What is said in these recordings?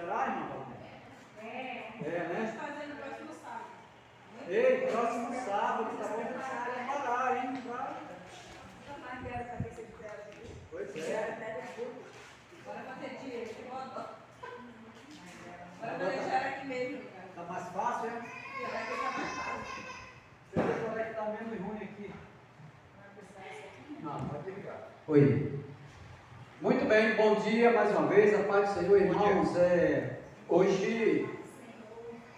Será, irmã? Né? Fazendo o próximo sábado. Ei, próximo sábado, tá bom pra parar, hein? Pois é. Bora bater dia, chegou a dó. Bora deixar aqui mesmo, cara. Tá mais fácil, né? Vai ficar mais fácil. Você vê qual é que tá menos ruim aqui. Não, pode ligar. Oi. Muito bem, bom dia mais uma vez, a paz do Senhor, irmãos. Hoje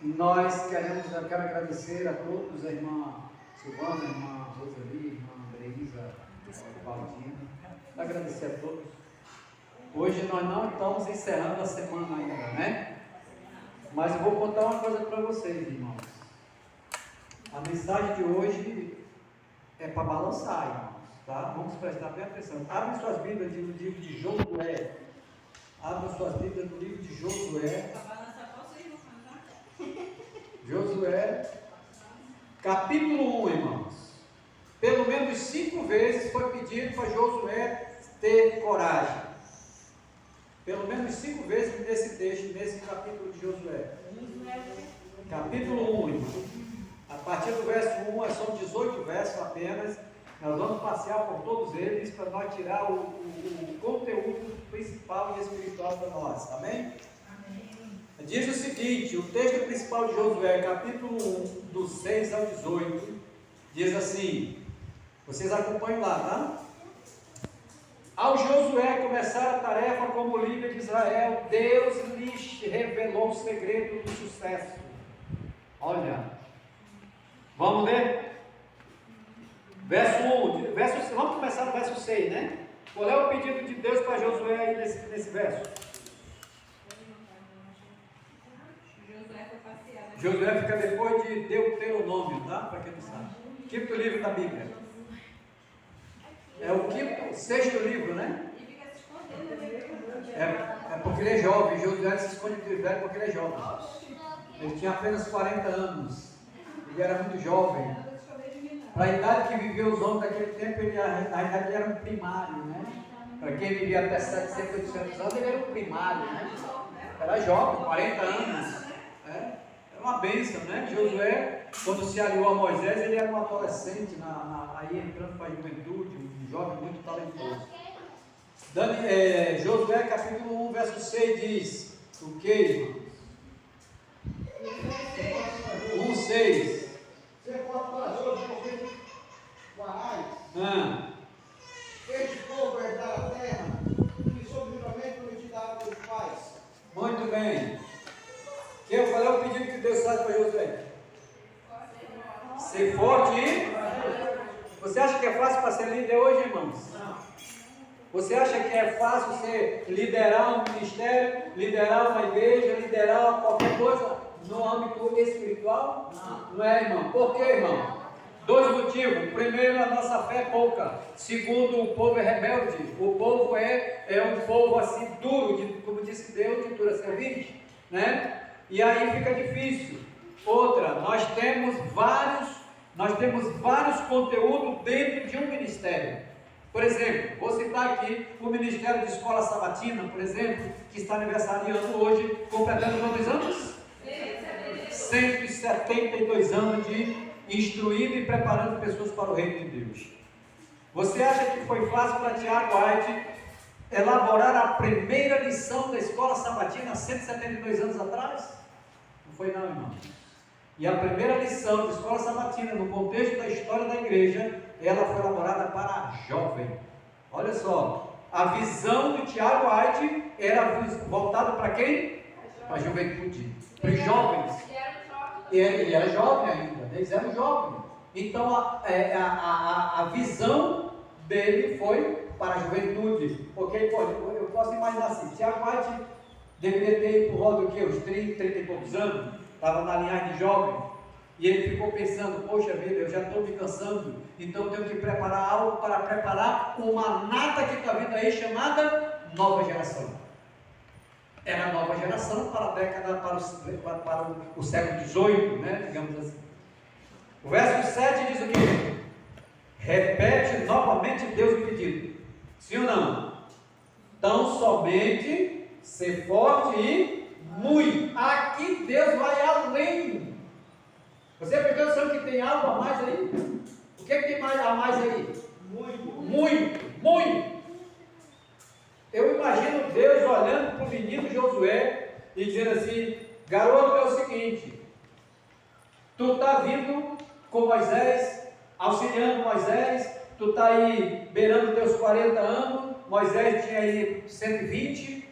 eu quero agradecer a todos, a irmã Silvana, a irmã Roseli, a irmã Andreisa, a Valdina. Agradecer a todos. Hoje nós não estamos encerrando a semana ainda, né? Mas eu vou contar uma coisa para vocês, irmãos. A mensagem de hoje é para balançar, irmãos, tá? Vamos prestar bem atenção. Abre suas Bíblias no livro de Josué. Abre suas Bíblias no livro de Josué. Para balançar, posso ir no canto? Josué, capítulo 1, irmãos. Pelo menos 5 vezes foi pedido para Josué ter coragem. Pelo menos 5 vezes nesse texto, nesse capítulo de Josué. Capítulo 1, irmãos. A partir do verso 1, são 18 versos apenas. Nós vamos passear por todos eles para nós tirar o conteúdo principal e espiritual para nós. Amém? Diz o seguinte, o texto principal de Josué, capítulo 1, do 6 ao 18, diz assim, vocês acompanham lá, tá? Ao Josué começar a tarefa como líder de Israel, Deus lhes revelou o segredo do sucesso. Olha, vamos ler? Verso 1, vamos começar no verso 6, né? Qual é o pedido de Deus para Josué aí nesse verso? Josué fica depois de Deuteronômio, tá? Para quem não sabe. Quinto livro da Bíblia. É o sexto livro, né? E fica se escondendo, né? É porque ele é jovem. Josué se esconde do velho porque ele é jovem. Ele tinha apenas 40 anos. Ele era muito jovem. Para a idade que viveu os homens daquele tempo, na idade ele era um primário, né? Para quem vivia até 700, 800 anos, ele era um primário, né? Era jovem, 40 anos. Era uma bênção, né? Josué, quando se aliou a Moisés, ele era um adolescente, aí entrando para a juventude, um jovem muito talentoso. Josué capítulo 1, verso 6 diz, o que? 1:6. Você pode fazer os Barais. Este povo herdar a terra que soberanamente prometida a dos pais. Muito bem. Qual é o pedido que Deus faz para Josué? Ser forte e... Você acha que é fácil para ser líder hoje, irmãos? Não. Você acha que é fácil você liderar um ministério, liderar uma igreja, liderar qualquer coisa no âmbito espiritual? Não. Não é, irmão? Por quê, irmão? 2 motivos. Primeiro, a nossa fé é pouca. Segundo, o povo é rebelde. O povo é um povo assim duro, como disse Deus, de dura serviço, né? E aí fica difícil. Outra, nós temos vários conteúdos dentro de um ministério. Por exemplo, vou citar aqui o Ministério de Escola Sabatina, por exemplo, que está aniversariando hoje, completando quantos anos? 172 anos de instruindo e preparando pessoas para o reino de Deus. Você acha que foi fácil para Tiago White elaborar a primeira lição da Escola Sabatina há 172 anos atrás? Não foi não, irmão. E a primeira lição da Escola Sabatina, no contexto da história da igreja, ela foi elaborada para jovem. Olha só, a visão do Tiago White era voltada para quem? Para a juventude, para os jovens. Ele era jovem ainda, eles eram jovens. Então a visão dele foi para a juventude. Porque eu posso imaginar assim, Tiago White deveria ter ido por volta do quê? Uns 30 e poucos anos, estava na linhagem de jovem. E ele ficou pensando, poxa vida, eu já estou me cansando, então eu tenho que preparar algo para preparar uma nata que está vindo aí chamada nova geração. Era a nova geração para a década, para o século XVIII, né, digamos assim. O verso 7 diz o quê? Repete novamente Deus o pedido. Sim ou não? Tão somente ser forte e muito. Aqui Deus vai além. Você prestou atenção que tem algo a mais aí? O que tem mais a mais aí? Muito. Eu imagino Deus olhando para o menino Josué e dizendo assim: garoto, é o seguinte, tu está vindo com Moisés, auxiliando Moisés, tu está aí beirando teus 40 anos, Moisés tinha aí 120,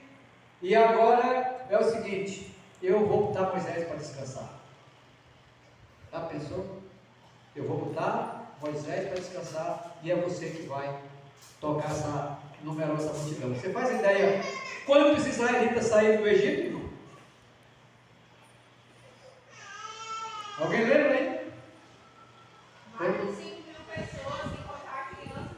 e agora é o seguinte, eu vou botar Moisés para descansar. Já pensou? Eu vou botar Moisés para descansar e é você que vai tocar essa numerosa multidão. Você faz ideia quantos israelitas saíram do Egito, irmão? Alguém lembra aí? Mais de 5.000 pessoas, sem contar crianças,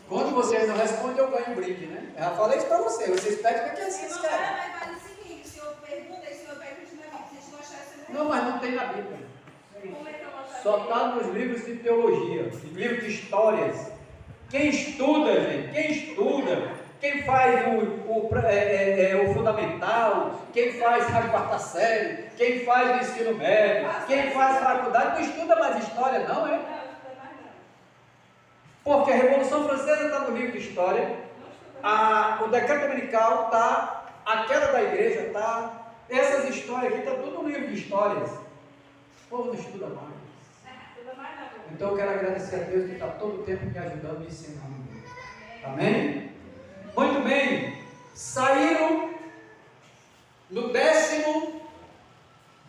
Quando vocês não respondem, eu ganho um brinde, né? Eu já falei isso para você. Vocês pedem o que vocês Não, querem. mas vale o seguinte: o senhor pergunta e o senhor pede continuamente. Se a gente não achar, você Não, mas não tem na Bíblia. Como é que eu vou saber? Só está nos livros de teologia, livros de histórias. Quem estuda, gente, quem faz o fundamental, quem faz a quarta série, quem faz o ensino médio, quem faz faculdade, não estuda mais história, não, é? Não, não estuda mais não. Porque a Revolução Francesa está no livro de história, o decreto dominical está, a queda da igreja está, essas histórias aqui estão tudo no livro de histórias. O povo não estuda mais. Estuda mais não. Então eu quero agradecer a Deus que está todo o tempo me ajudando, me ensinando. Amém? Muito bem. Saíram no 10º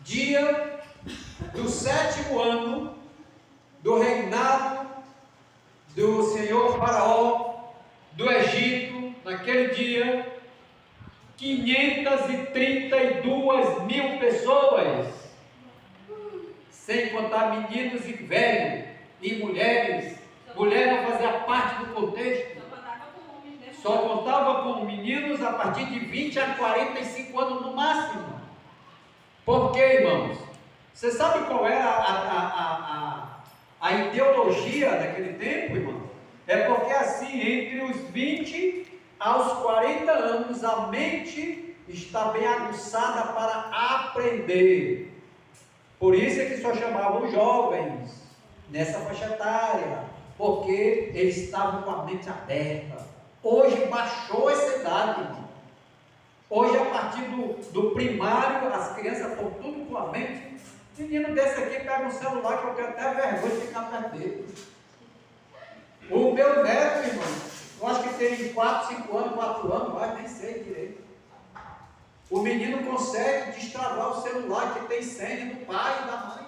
dia do 7º ano do reinado do Senhor Faraó do Egito. Naquele dia, 532 mil pessoas, sem contar meninos e velhos e mulheres. Mulher não fazia parte do contexto. Só contava com meninos a partir de 20 a 45 anos no máximo. Por quê, irmãos? Você sabe qual era a ideologia daquele tempo, irmão? É porque assim, entre os 20 aos 40 anos, a mente está bem aguçada para aprender. Por isso é que só chamavam jovens nessa faixa etária, porque eles estavam com a mente aberta. Hoje baixou essa idade, irmão. Hoje, a partir do primário, as crianças estão tudo com a mente. Menino desse aqui pega um celular que eu tenho até vergonha de ficar perto dele. O meu neto, irmão, eu acho que tem 4 anos, mas nem sei direito. O menino consegue destravar o celular que tem senha do pai e da mãe.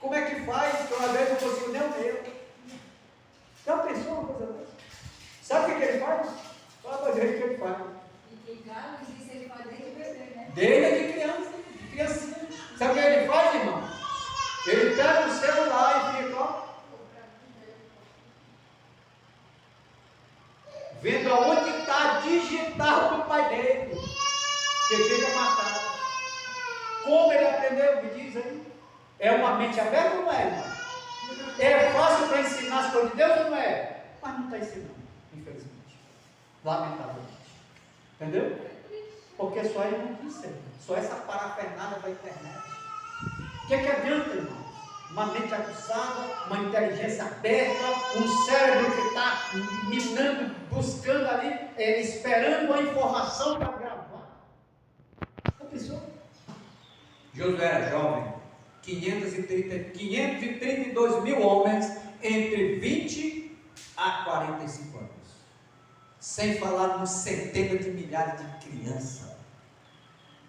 Como é que faz? Que uma vez eu não consigo nem o meu. Já pensou uma coisa dessa? Sabe o que ele faz? Fala para ver o que ele faz. E claro, isso ele faz desde bebê, né? Desde criancinha. Sabe o que ele faz, irmão? Ele pega o celular e fica, ó, vendo aonde está digital do pai dele, que fica marcado. Como ele aprendeu? Me diz aí. É uma mente aberta ou não é, irmão? É fácil para ensinar as coisas de Deus ou não é? Mas não está ensinando, infelizmente. Lamentavelmente. Entendeu? Porque só ele não disse, só essa parafernália da internet. O que adianta, irmão? Uma mente aguçada, uma inteligência aberta, um cérebro que está minando, buscando ali, esperando a informação para gravar. A pessoa. Josué era jovem, 532 mil homens entre 20 a 45 anos. Sem falar nos centenas de milhares de crianças.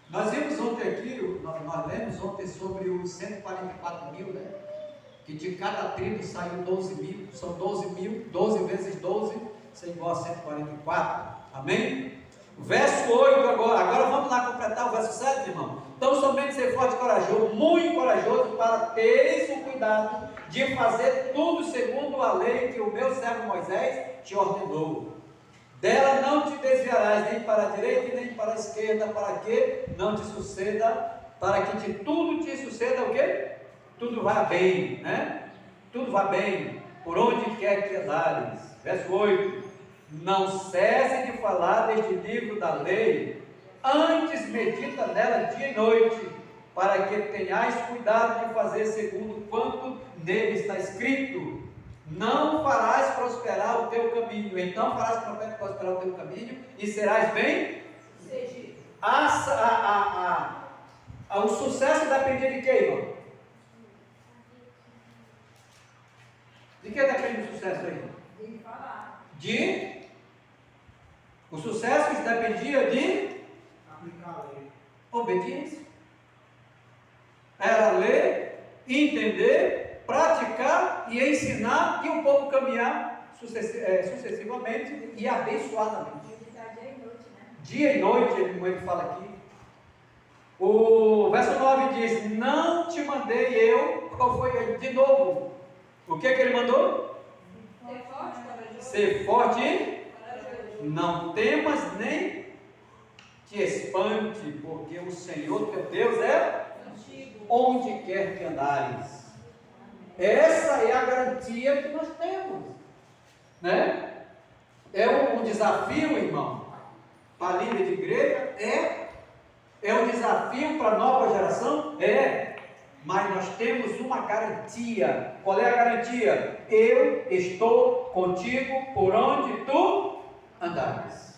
Nós vimos ontem aqui, nós lemos ontem sobre os 144 mil, né? Que de cada tribo saiu 12 mil, são 12 mil, 12 vezes 12, isso é igual a 144, amém? Verso 8 agora vamos lá completar o verso 7, irmão. Então somente ser forte e corajoso, muito corajoso, para teres o cuidado de fazer tudo segundo a lei que o meu servo Moisés te ordenou. Dela não te desviarás nem para a direita nem para a esquerda, para que não te suceda, para que tudo te suceda o quê? Tudo vai bem, né? Tudo vai bem, por onde quer que andares. Verso 8. não cesse de falar deste livro da lei, antes medita nela dia e noite, para que tenhais cuidado de fazer segundo quanto nele está escrito. Não farás prosperar o teu caminho, então farás prosperar o teu caminho e serás bem. O sucesso dependia de quem, irmão? De que depende o sucesso aí? De falar. O sucesso dependia de Aplicar a lei. obediência. Era ler, entender, praticar e ensinar, e o povo caminhar sucessivamente e abençoadamente. Meditar dia e noite, né? Dia e noite, ele fala aqui. O verso 9 diz: não te mandei eu. Qual foi de novo? O que ele mandou? Ser forte, corajoso. Ser forte e Corajoso. não temas nem te espante, porque o Senhor teu Deus é Contigo. onde quer que andares. Essa é a garantia que nós temos, né? É um desafio, irmão, para a líder de igreja, é um desafio para a nova geração, mas nós temos uma garantia. Qual é a garantia? Eu estou contigo por onde tu andares.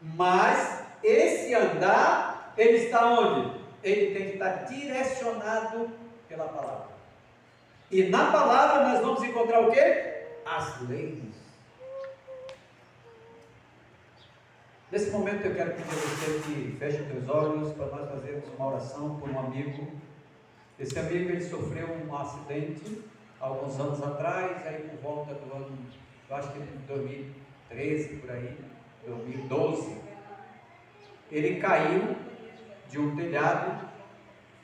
Mas esse andar, ele está onde? Ele tem que estar direcionado pela palavra. E na palavra nós vamos encontrar o quê? As leis. Nesse momento eu quero pedir a você que feche os teus olhos para nós fazermos uma oração por um amigo. Esse amigo, ele sofreu um acidente há alguns anos atrás, aí por volta do ano, eu acho que de 2013 por aí, 2012. Ele caiu de um telhado,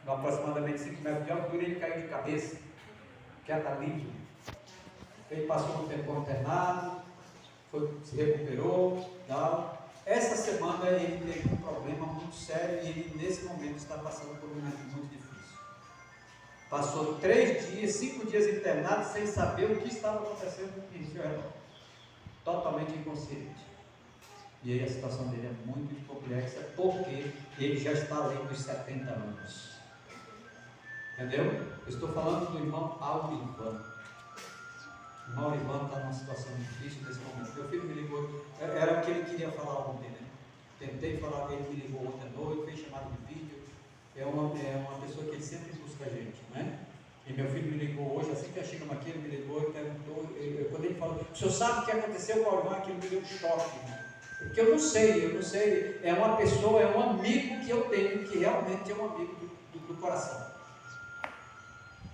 aproximadamente 5 metros de altura, ele caiu de cabeça, queda livre. Ele passou um tempo internado, se recuperou, tal. Essa semana ele teve um problema muito sério e ele nesse momento está passando por um momento muito difícil. Passou 3 dias, 5 dias internado sem saber o que estava acontecendo em seu redor. Totalmente inconsciente. E aí a situação dele é muito complexa porque ele já está além dos 70 anos. Entendeu? Eu estou falando do irmão Aurivan. O irmão Aurivan está numa situação difícil nesse momento. Meu filho me ligou, era o que ele queria falar ontem, né? Tentei falar com ele, me ligou ontem à noite, fez chamada de vídeo. É uma pessoa que ele sempre busca a gente, né? E meu filho me ligou hoje, assim que nós chegamos aqui, ele me ligou e perguntou, quando ele falou, o senhor sabe o que aconteceu com o Aurivan? Aquilo me deu um choque, né? Porque eu não sei, é uma pessoa, é um amigo que eu tenho, que realmente é um amigo do coração.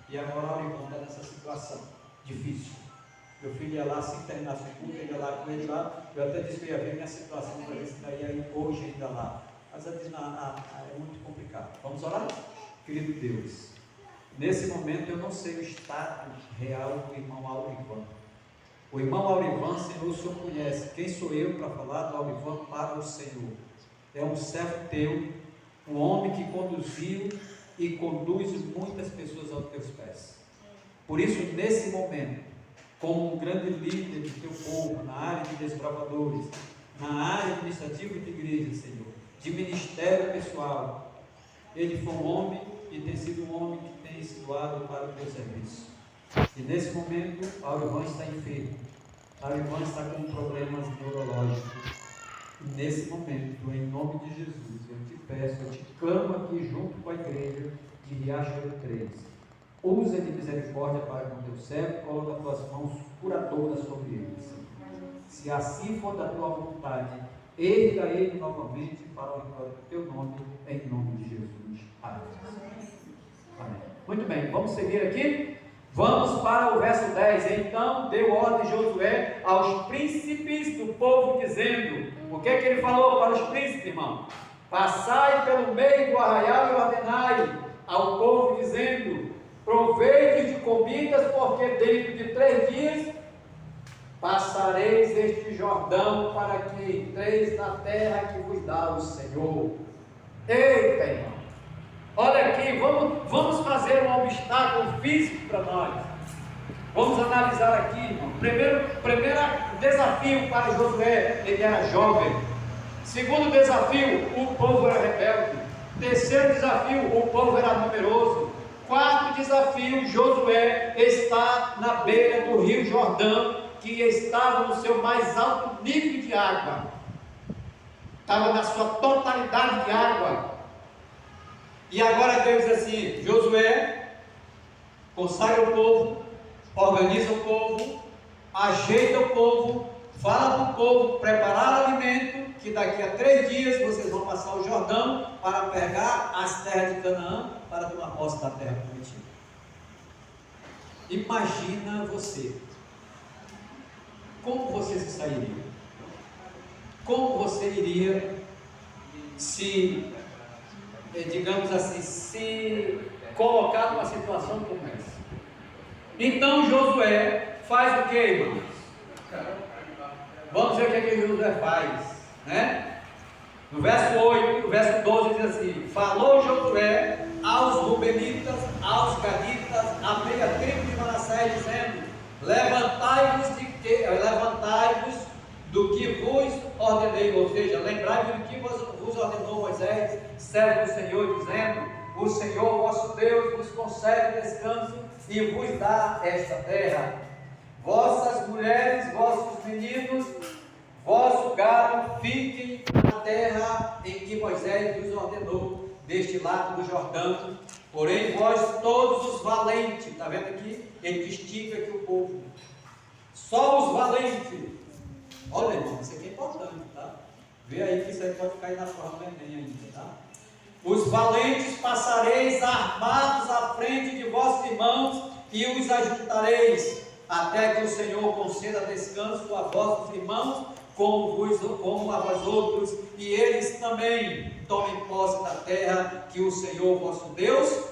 E agora o Aurivan está nessa situação difícil. Meu filho ia lá, se terminasse o culto, ele ia lá com ele lá, eu até disse que eu ia ver minha situação para ver se estaria aí hoje ainda lá. Mas é muito complicado. Vamos orar? Querido Deus, nesse momento eu não sei o estado real do irmão Aurivan. O irmão Aurivan, Senhor, o Senhor conhece. Quem sou eu para falar do Aurivan para o Senhor? É um servo teu, um homem que conduziu e conduz muitas pessoas aos teus pés. Por isso, nesse momento, como um grande líder do teu povo, na área de desbravadores, na área administrativa de igreja, Senhor, de ministério pessoal, ele foi um homem e tem sido um homem que tem se doado para o teu serviço. E nesse momento, Aurivan está enfermo. Aurivan está com problemas neurológicos. E nesse momento, em nome de Jesus, eu te peço, eu te clamo aqui junto com a igreja de Riachuelo 3. Usa de misericórdia para com teu servo, coloca as tuas mãos curadoras sobre ele, Senhor. Se assim for da tua vontade, erga ele novamente para o glória do teu nome, em nome de Jesus. Amém. Amém. Muito bem, vamos seguir aqui. Vamos para o verso 10. Então deu ordem Josué aos príncipes do povo, dizendo: o que ele falou para os príncipes, irmão? Passai pelo meio do arraial e ordenai ao povo, dizendo: provei-vos de comidas, porque dentro de 3 dias passareis este Jordão, para que entreis na terra que vos dá o Senhor. Eita, irmão! Olha aqui, vamos fazer um obstáculo físico para nós. Vamos analisar aqui, irmão. Primeiro desafio para Josué, ele era jovem. Segundo desafio, o povo era rebelde. Terceiro desafio, o povo era numeroso. Quarto desafio, Josué está na beira do rio Jordão, que estava no seu mais alto nível de água. Estava na sua totalidade de água. E agora Deus diz assim: Josué, consagra o povo, organiza o povo, ajeita o povo, fala para o povo preparar alimento, que daqui a 3 dias vocês vão passar o Jordão para pegar as terras de Canaã, para tomar posse da terra prometida. Imagina você, como você se sairia? Como você iria se, digamos assim, se colocar numa situação como essa? Então Josué faz o que, irmãos? Vamos ver o que Josué faz, né? No verso 8, no verso 12 diz assim: falou Josué aos Rubenitas, aos Gaditas, à meia tribo de Manassés, dizendo: levantai-vos do que vos ordenei, ou seja, lembrai-vos do que vos ordenou Moisés, servo do Senhor, dizendo: o Senhor vosso Deus vos concede descanso e vos dá esta terra. Vossas mulheres, vossos meninos, vosso gado fiquem na terra em que Moisés vos ordenou, deste lado do Jordão. Porém, vós todos os valentes, está vendo aqui? Ele distingue aqui o povo. Só os valentes. Olha, irmão, isso aqui é importante, tá? Vê aí que isso aí pode cair na prova do Enem ainda, tá? Os valentes passareis armados à frente de vossos irmãos e os ajuntareis, até que o Senhor conceda descanso a vossos irmãos, como a vós outros, e eles também tomem posse da terra que o Senhor vosso Deus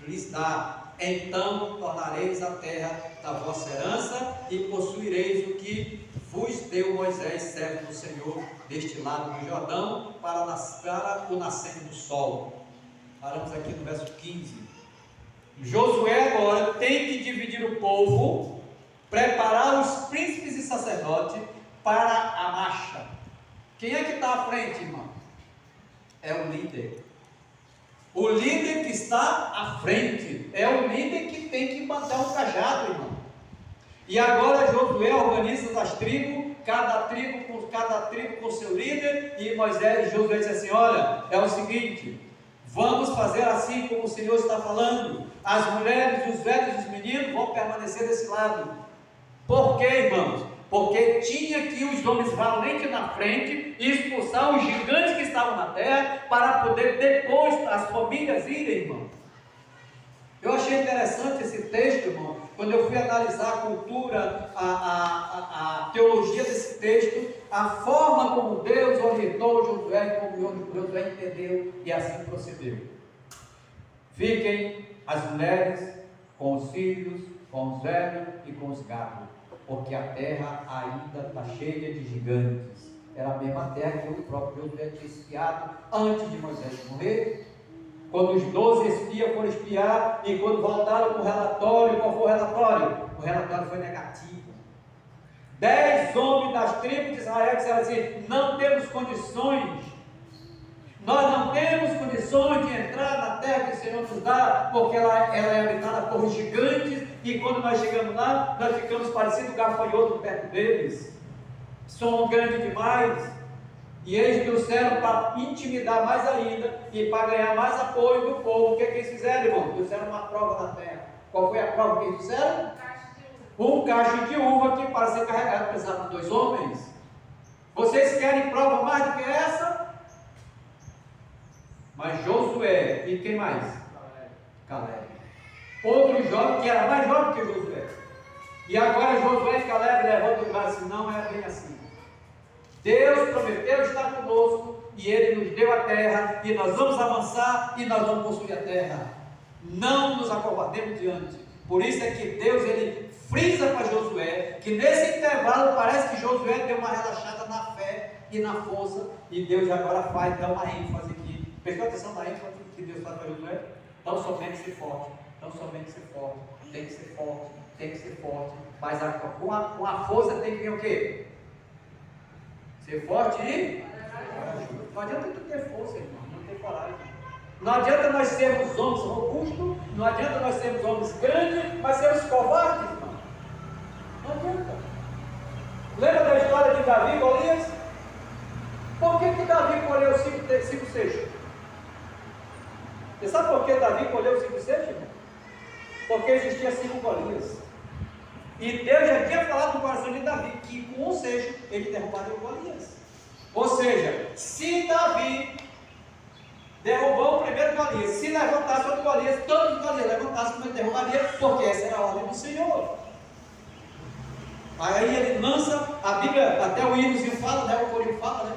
lhes dá. Então tornareis a terra da vossa herança e possuireis o que vos deu Moisés, servo do Senhor, deste lado do Jordão, para o nascente do sol. Paramos aqui no verso 15. Josué agora tem que dividir o povo, preparar os príncipes e sacerdotes para a marcha. Quem é que está à frente, irmão? É o líder. O líder que está à frente é o líder que tem que mandar o cajado, irmão. E agora Josué organiza as tribos, cada tribo com seu líder, e Josué diz assim: olha, é o seguinte, vamos fazer assim como o Senhor está falando. As mulheres, os velhos e os meninos vão permanecer desse lado. Por quê, irmãos? Porque tinha que os homens valentes na frente expulsar os gigantes que estavam na terra, para poder depois as famílias irem, irmão. Eu achei interessante esse texto, irmão, quando eu fui analisar a cultura, a teologia desse texto, a forma como Deus orientou Josué, como Josué entendeu e assim procedeu. Fiquem as mulheres com os filhos, com os velhos e com os gados, porque a terra ainda está cheia de gigantes. Era a mesma terra que o próprio Josué tinha espiado antes de Moisés morrer. Quando os 12 espias foram espiar e quando voltaram com o relatório, qual foi o relatório? O relatório foi negativo. 10 homens das tribos de Israel disseram assim: não temos condições, nós não temos condições de entrar na terra que o Senhor nos dá, porque ela é habitada por gigantes, e quando nós chegamos lá, nós ficamos parecidos gafanhoto perto deles, somos grandes demais. E eles trouxeram para intimidar mais ainda e para ganhar mais apoio do povo. O que eles fizeram, irmão? Fizeram uma prova na terra. Qual foi a prova que eles fizeram? Um cacho de uva que, para ser carregado, precisava de 2 homens. Vocês querem prova mais do que essa? Mas Josué, e quem mais? Caleb. Outro jovem que era mais jovem que Josué. E agora Josué e Caleb levantam e falam assim: não é bem assim. Deus prometeu estar conosco e Ele nos deu a terra, e nós vamos avançar e nós vamos possuir a terra. Não nos acovardemos diante. Por isso é que Deus, Ele frisa para Josué, que nesse intervalo parece que Josué deu uma relaxada na fé e na força, e Deus agora vai dar uma ênfase aqui. Prestou atenção na ênfase que Deus faz para Josué? Tão somente ser forte, tão somente ser forte, tem que ser forte, tem que ser forte, mas com a força tem que vir o quê? Ser forte e corajoso. Não adianta tu ter força, irmão, não ter coragem. Não adianta nós sermos homens robustos, não adianta nós sermos homens grandes, mas sermos covardes, irmão. Não adianta. Lembra da história de Davi e Golias? Por que Davi colheu 5 seixos? Você sabe por que Davi colheu 5 seixos, irmão? Porque existia 5 Golias. E Deus já tinha falado no coração de Davi que com 1 seixo ele derrubaria o Golias. Ou seja, se Davi derrubou o primeiro Golias, se levantasse outro Golias, todos os Golias levantassem, como ele derrubaria, porque essa era a ordem do Senhor. Aí ele lança, a Bíblia, até o hinozinho fala, né? O corinho fala, né?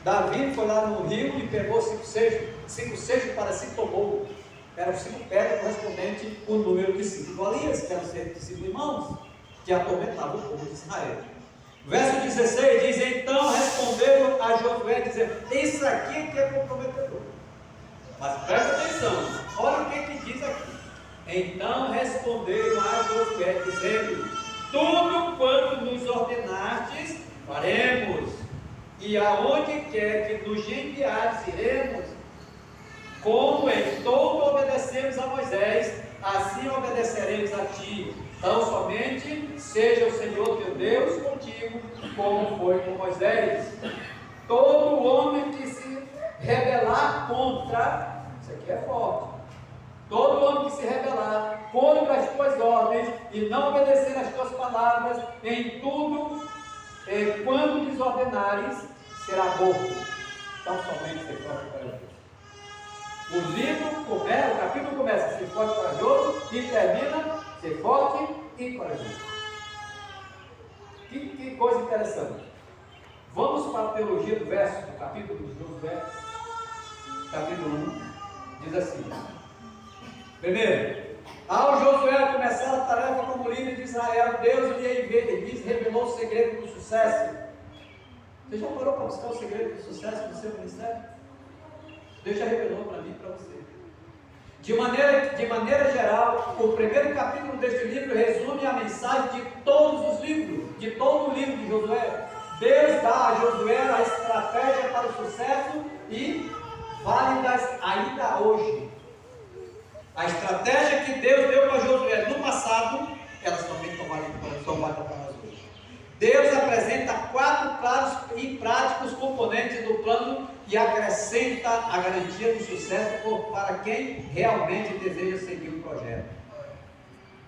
Davi foi lá no rio e pegou 5 seixos para si tomou. Eram 5 pedras correspondentes ao número de 5 Golias, que eram 5 irmãos, que atormentavam o povo de Israel. Verso 16 diz: então responderam a Josué, dizendo: isso aqui que é comprometedor. Mas presta atenção, olha o que diz aqui. Então responderam a Josué, dizendo: tudo quanto nos ordenastes, faremos, e aonde quer que nos enviares, iremos. Como em todo obedecemos a Moisés, assim obedeceremos a ti. Então somente seja o Senhor teu Deus contigo, como foi com Moisés. Todo homem que se rebelar contra, isso aqui é forte, todo homem que se rebelar contra as tuas ordens e não obedecer as tuas palavras, em tudo, quando lhes ordenares, será morto. Então somente ser forte para Deus. O capítulo começa ser forte e corajoso e termina ser forte e corajoso. Que coisa interessante. Vamos para a teologia do verso, do capítulo de Josué, capítulo 1, diz assim: primeiro, ao Josué começar a tarefa como líder de Israel, Deus lhe revelou o segredo do sucesso. Você já parou para buscar o segredo do sucesso do seu ministério? Deus já revelou para mim e para você. De maneira geral, o primeiro capítulo deste livro resume a mensagem de todos os livros, de todo o livro de Josué. Deus dá a Josué a estratégia para o sucesso e válidas ainda hoje. A estratégia que Deus deu para Josué no passado, elas também estão válidas para nós hoje. Deus apresenta 4 claros e práticos componentes do plano e acrescenta a garantia do sucesso para quem realmente deseja seguir o projeto.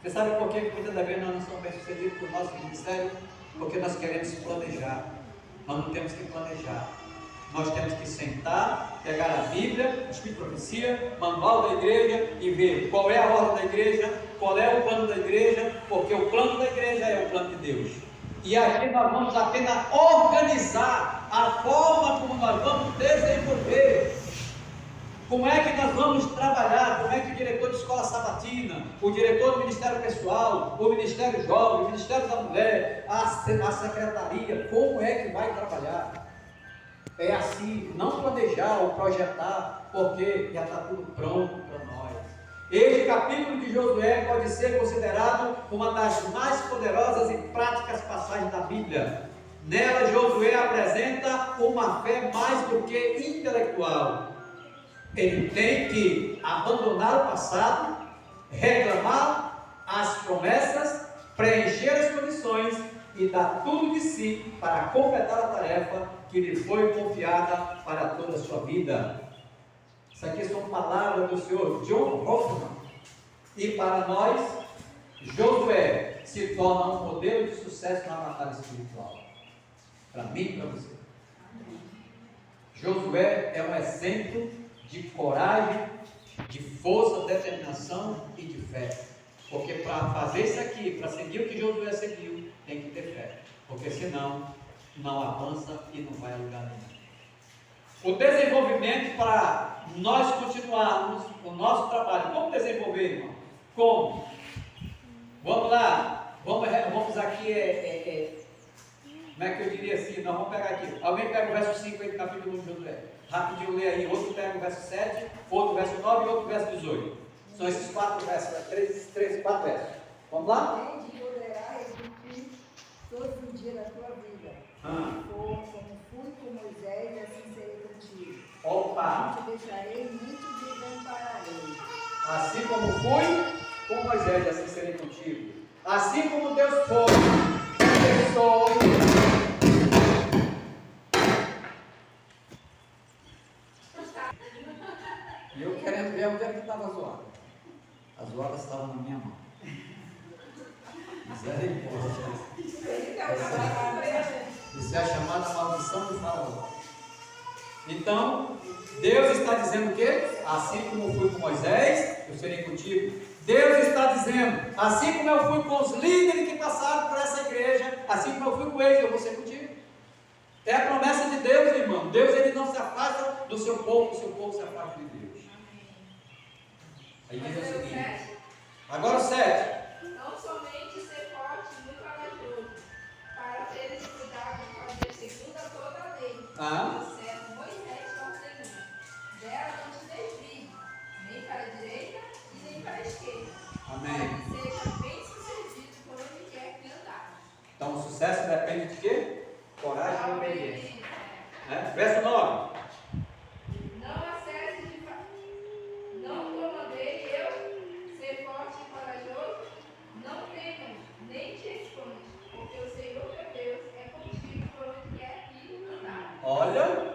Você sabe por que muitas das vezes nós não somos bem-sucedidos no nosso ministério? Porque nós queremos planejar. Nós não temos que planejar. Nós temos que sentar, pegar a Bíblia, Espírito de Profecia, manual da igreja e ver qual é a ordem da igreja, qual é o plano da igreja, porque o plano da igreja é o plano de Deus. E aqui nós vamos apenas organizar a forma como nós vamos desenvolver. Como é que nós vamos trabalhar? Como é que o diretor de escola sabatina, o diretor do Ministério Pessoal, o Ministério Jovem, o Ministério da Mulher, a secretaria, como é que vai trabalhar? É assim, não planejar ou projetar, porque já está tudo pronto para nós. Este capítulo de Josué pode ser considerado uma das mais poderosas e práticas passagens da Bíblia. Nela, Josué apresenta uma fé mais do que intelectual. Ele tem que abandonar o passado, reclamar as promessas, preencher as condições e dar tudo de si para completar a tarefa que lhe foi confiada para toda a sua vida. Isso aqui são palavras do Senhor John Hoffman. E para nós, Josué se torna um modelo de sucesso na batalha espiritual. Para mim e para você. Josué é um exemplo de coragem, de força, determinação e de fé. Porque para fazer isso aqui, para seguir o que Josué seguiu, tem que ter fé. Porque senão, não avança e não vai a lugar nenhum. O desenvolvimento para nós continuarmos o nosso trabalho. Como desenvolver, irmão? Como? Vamos lá. Vamos aqui, como é que eu diria assim? Nós vamos pegar aqui. Alguém pega o verso 5 aí do capítulo 1 de Josué. Rapidinho lê aí. Outro pega o verso 7, outro verso 9 e outro verso 18. São esses 4 versos, 4 versos. Vamos lá? Nem de tolerar exigir todos os dias da tua vida. Como fui com Moisés, assim serei contigo. Opa! Não te deixarei, nem te desampararei. Assim como fui com Moisés, assim serei contigo. Assim como Deus foi, eu sou. E eu querendo ver onde é que estava a zoada. A zoada estava na minha mão. Misericórdia. Isso é a chamada maldição do faraó. Então, Deus está dizendo o quê? Assim como eu fui com Moisés, eu serei contigo. Deus está dizendo, assim como eu fui com os líderes que passaram por essa igreja, assim como eu fui com eles, eu vou ser contigo. É a promessa de Deus, irmão. Deus, ele não se afasta do seu povo se afasta de Deus. Aí diz o seguinte. Agora o 7. Não somente ser forte e muito corajoso, para teres cuidado de fazer segundo a toda a lei. Disseram Moisés ao Senhor: dela não te desvie, nem para a direita e nem para a esquerda. Amém. Para que seja bem sucedido por onde quer que andar. Então o sucesso depende de quê? Coragem e obediência. Verso 9. Não comandei eu ser forte e corajoso, não temas, nem te esconde, porque o Senhor teu Deus é contigo por onde quer que andar. Olha,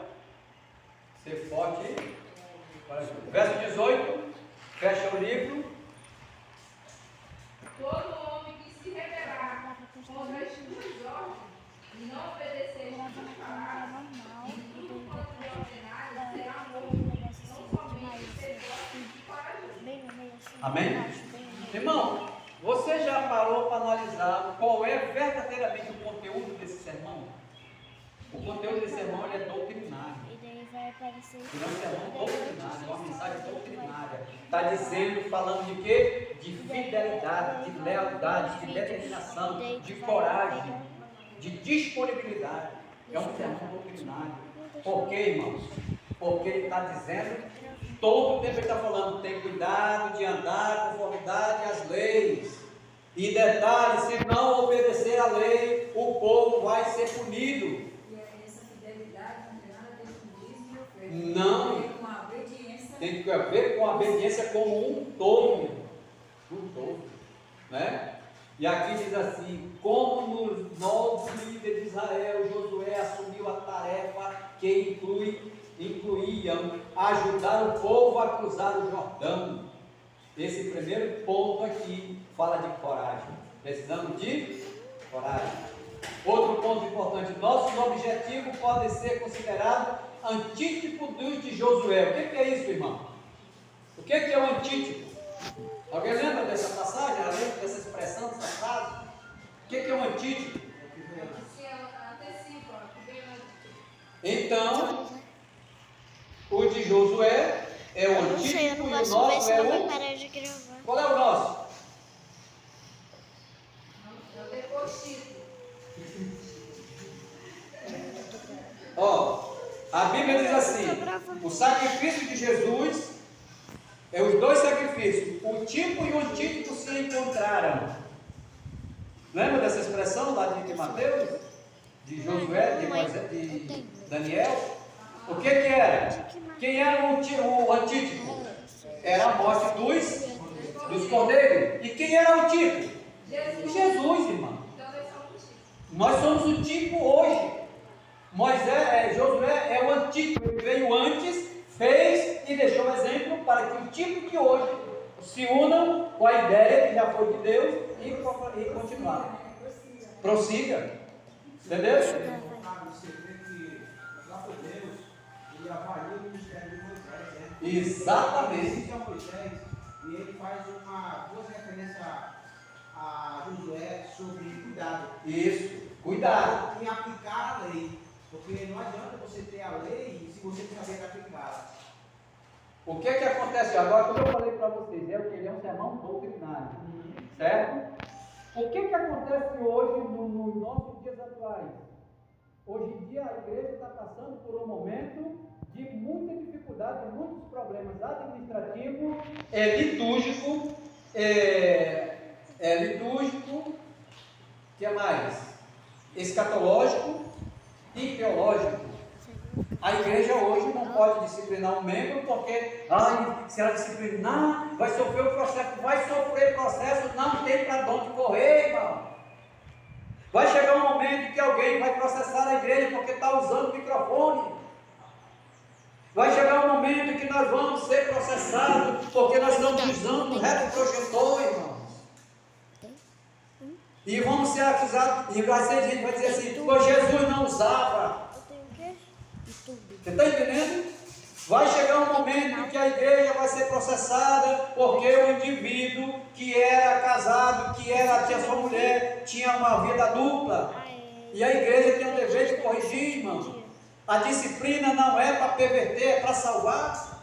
ser forte e corajoso. Verso 18. Fecha o livro. Todo homem que se rebelar contra as tuas ordens e não obedecer às tuas palavras, e tudo quanto lhe ordenares será morto, não somente ser forte e corajoso. Amém? Irmão, você já parou para analisar qual é verdadeiramente o conteúdo desse sermão? O conteúdo desse sermão ele é doutrinário. Ele é um sermão doutrinário, uma mensagem doutrinária. Está dizendo, falando de quê? De fidelidade, de lealdade, de determinação, de coragem, de disponibilidade. É um sermão doutrinário. Por quê, irmãos? Porque ele está dizendo, todo o tempo ele está falando, tem cuidado de andar conformidade às leis. E detalhe, se não obedecer à lei, o povo vai ser punido. E essa fidelidade não tem nada a ver com dízimo e oferta. Não. Tem uma obediência. Tem que ver com a obediência como um todo. Um todo. Né? E aqui diz assim, como nos novos líderes de Israel, Josué assumiu a tarefa que incluíam ajudar o povo a cruzar o Jordão. Esse primeiro ponto aqui fala de coragem. Precisamos de coragem. Outro ponto importante, nossos objetivos podem ser considerados antítipo dos de Josué. O que é isso, irmão? O que é o antítipo? Alguém lembra dessa passagem? Lembra dessa expressão, dessa frase? O que é o antítipo? Se antecipa, que vem antes. Então, o de Josué é o antítipo e o nosso é o... Qual é o nosso? Eu depois cito. Ó, a Bíblia diz assim, o sacrifício de Jesus é os dois sacrifícios, o tipo e o antítipo se encontraram. Lembra dessa expressão lá de Mateus? De Josué, de Moisés, de Daniel? O que era? Quem era o antítipo? Era a morte dos cordeiros. E quem era o tipo? Jesus, irmão. Então nós somos tipo. Nós somos o tipo hoje. Josué é o antítipo, ele veio antes, fez e deixou o exemplo para que o tipo de hoje se unam com a ideia que já foi de Deus e continuar. Prossiga. Entendeu? Você vê que o próprio Deus, ele avalia o ministério de Moisés, né? Exatamente. Existe a Moisés e ele faz duas referências a Josué sobre cuidado. Isso, cuidado. Em aplicar a lei. Porque não adianta você ter a lei se você não saber aplicá-la. O que acontece agora? Como eu falei para vocês, ele é um sermão doutrinário, certo? O que acontece hoje nos nossos dias atuais? Hoje em dia a igreja está passando por um momento de muita dificuldade, muitos problemas administrativos, litúrgicos, litúrgico, o que é mais? Escatológico e teológico. A igreja hoje não pode disciplinar um membro porque, se ela disciplinar, vai sofrer o processo. Vai sofrer processo, não tem para onde correr, irmão. Vai chegar um momento que alguém vai processar a igreja porque está usando o microfone. Vai chegar um momento que nós vamos ser processados porque nós estamos usando o retroprojetor, irmãos. E vamos ser acusados, e vai ser gente vai dizer assim, pois Jesus não usava. Você está entendendo? Vai chegar um momento que a igreja vai ser processada porque o indivíduo que era casado, tinha sua mulher, tinha uma vida dupla. E a igreja tem o dever de corrigir, irmão. A disciplina não é para perverter, é para salvar.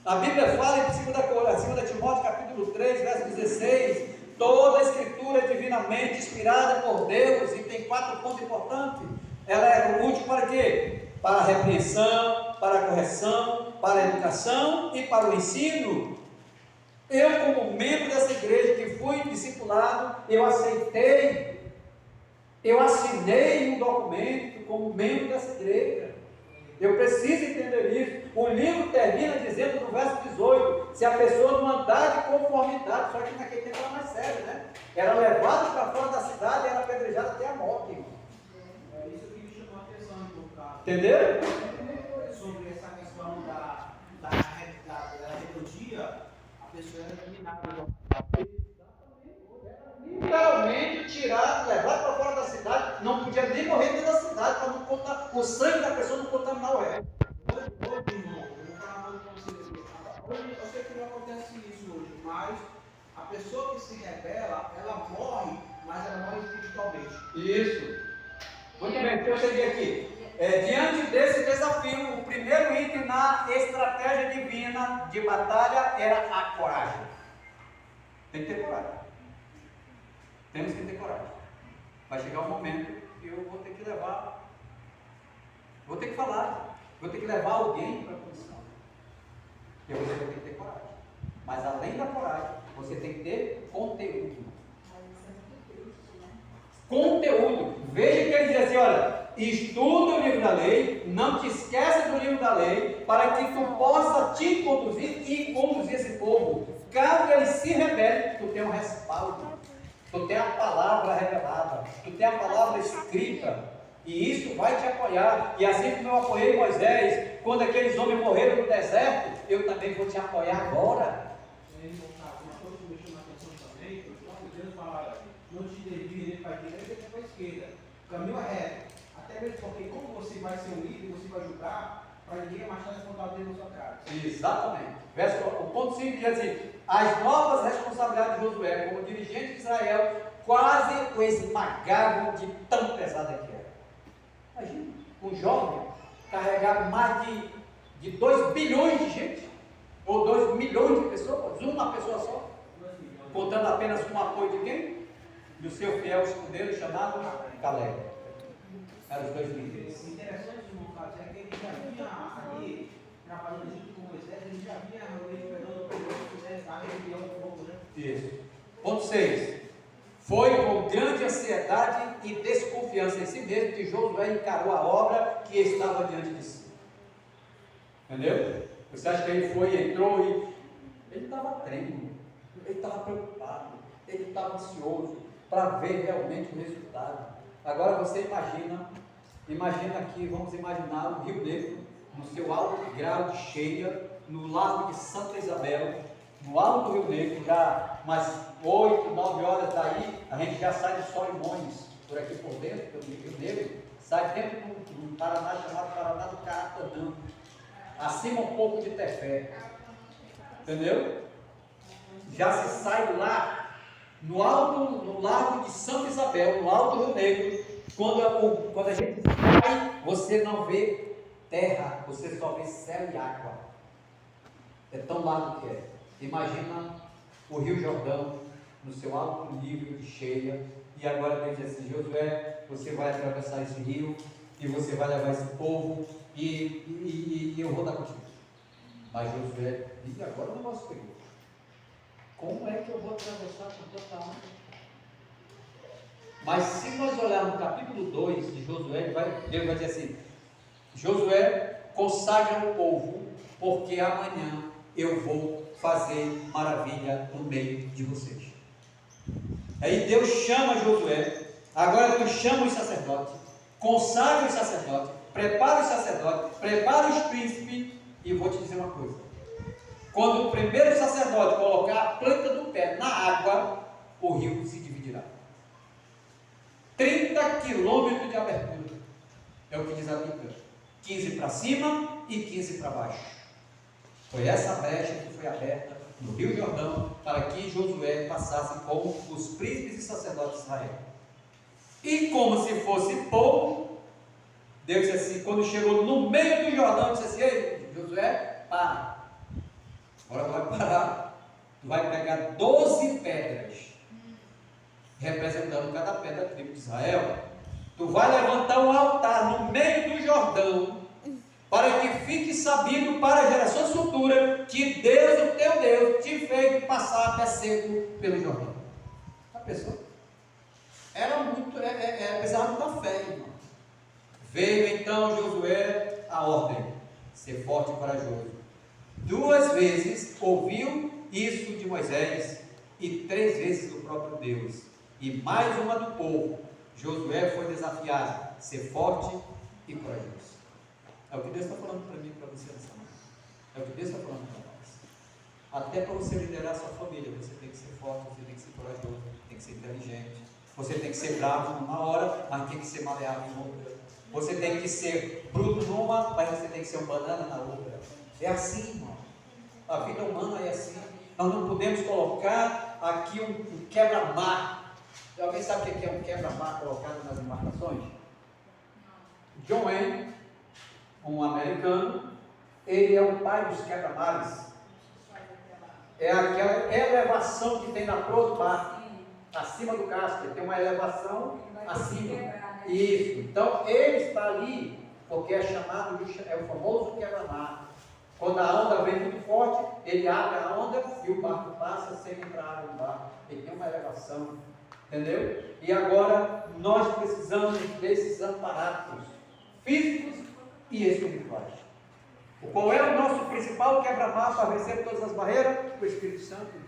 A Bíblia fala em 2 Timóteo capítulo 3, verso 16, toda a escritura é divinamente inspirada por Deus, e tem 4 pontos importantes. Ela é útil para quê? Para a repreensão, para a correção, para a educação e para o ensino. Eu, como membro dessa igreja que fui discipulado, eu assinei um documento como membro dessa igreja. Eu preciso entender isso. O livro termina dizendo no verso 18, se a pessoa não andar de conformidade, só que naquele tempo era mais sério, né? Era levado para fora da cidade e era apedrejado até a morte. É isso que me chamou a atenção, no caso. Entenderam? Sobre essa questão da rebeldia, a pessoa era eliminada. Literalmente tirado, levado para fora da cidade, não podia nem morrer dentro da cidade, para não contar, o sangue da pessoa não contaminar o resto. Hoje, irmão, eu vou falar uma coisa para você. Hoje, eu sei que não acontece isso hoje, mas a pessoa que se rebela, ela morre, mas ela morre espiritualmente. Isso. Muito bem, então eu cheguei aqui. Diante desse desafio, o primeiro item na estratégia divina de batalha era a coragem. Tem que ter coragem. Temos que ter coragem. Vai chegar um momento que eu vou ter que levar, vou ter que falar, vou ter que levar alguém para a comissão. E você vai ter que ter coragem. Mas além da coragem, você tem que ter conteúdo. Conteúdo. Veja que ele diz assim, olha, estuda o livro da lei, não te esqueça do livro da lei, para que tu possa te conduzir e conduzir esse povo. Caso ele se rebele, tu tem um respaldo. Tu tem a palavra revelada, tu tem a palavra escrita, e isso vai te apoiar. E assim como eu apoiei Moisés, quando aqueles homens morreram no deserto, eu também vou te apoiar agora. Uma coisa que me chama a atenção também, que o próprio Deus fala, não te desvie para a direita e para a esquerda. O caminho é reto. Até mesmo porque como você vai ser um líder, você vai julgar, para ninguém mais estar apontar o dedo na sua cara. Exatamente. O ponto 5 diz assim, as novas responsabilidades de Josué como dirigente de Israel quase o esmagavam de tão pesada que era. Imagina, um jovem carregar mais de 2 bilhões de gente, ou 2 milhões de pessoas, uma pessoa só, contando apenas com o apoio de quem? Do seu fiel escudeiro chamado Caleb. Eram os 2 líderes. O interessante, irmão Carlos, é que ele já vinha ali, trabalhando junto com Moisés, ele já vinha pegando o poder da rebelião do povo, né? Isso. Ponto 6. Foi com grande ansiedade e desconfiança em si mesmo que Josué encarou a obra que estava diante de si. Entendeu? Você acha que ele foi e entrou e... Ele estava tremendo, ele estava preocupado, ele estava ansioso para ver realmente o resultado. Agora você imagina aqui, vamos imaginar o Rio Negro, no seu alto grau de cheia, no Largo de Santa Isabel, no alto do Rio Negro, já umas 8, 9 horas daí, a gente já sai de Solimões, por aqui por dentro, pelo Rio Negro, sai dentro do Paraná, chamado Paraná do Caratonã, acima um pouco de Tefé, entendeu? Já se sai lá, no Largo de Santa Isabel, no alto do Rio Negro, quando a gente sai, você não vê terra, você só vê céu e água. É tão largo que é. Imagina o Rio Jordão no seu alto nível de cheia, e agora Deus diz assim, Josué, você vai atravessar esse rio, e você vai levar esse povo, e eu vou dar contigo. Mas Josué, e agora o negócio pegou. como é que eu vou atravessar por tanta água? Mas se nós olharmos no capítulo 2 de Josué, Deus vai dizer assim: Josué, consagra o povo, porque amanhã eu vou fazer maravilha no meio de vocês. Aí Deus chama Josué, agora tu chama os sacerdotes, consagra os sacerdotes, prepara os sacerdotes, prepara os príncipes, e vou te dizer uma coisa: quando o primeiro sacerdote colocar a planta do pé na água, o rio se dividirá. 30 quilômetros de abertura, é o que diz a Bíblia, 15 para cima e 15 para baixo. Foi essa brecha que foi aberta no Rio Jordão, para que Josué passasse com os príncipes e sacerdotes de Israel. E como se fosse pouco, Deus disse assim, quando chegou no meio do Jordão, disse assim: ei, Josué, para. Agora tu vai parar. Tu vai pegar 12 pedras, representando cada pedra da tribo de Israel. Tu vai levantar um altar no meio do Jordão, para que fique sabido para gerações futuras que Deus, o teu Deus, te fez passar até seco pelo Jordão. A pessoa era muito, precisava muita fé, irmão. Veio então Josué a ordem: ser forte e corajoso. 2 vezes ouviu isso de Moisés e 3 vezes do próprio Deus, e mais uma do povo. Josué foi desafiado: ser forte e corajoso. É o que Deus está falando para mim e para você nessa manhã. É o que Deus está falando para nós. Até para você liderar a sua família, você tem que ser forte, você tem que ser corajoso, tem que ser inteligente. Você tem que ser bravo numa hora, mas tem que ser maleável em outra. Você tem que ser bruto numa, mas você tem que ser um banana na outra. É assim, irmão. A vida humana é assim. Nós não podemos colocar aqui um quebra-mar. Alguém sabe o que é um quebra-mar colocado nas embarcações? John Wayne, um americano, ele é o pai dos quebra-mares. É aquela elevação que tem na proa do barco, acima do casco, tem uma elevação acima. Isso. Então ele está ali porque é chamado de, é o famoso quebra-mar. Quando a onda vem muito forte, ele abre a onda e o barco passa sem entrar água no barco. Ele tem uma elevação, entendeu? E agora nós precisamos desses amparatos físicos e espirituais. Qual é o nosso principal quebra-mar para vencer todas as barreiras? O Espírito Santo.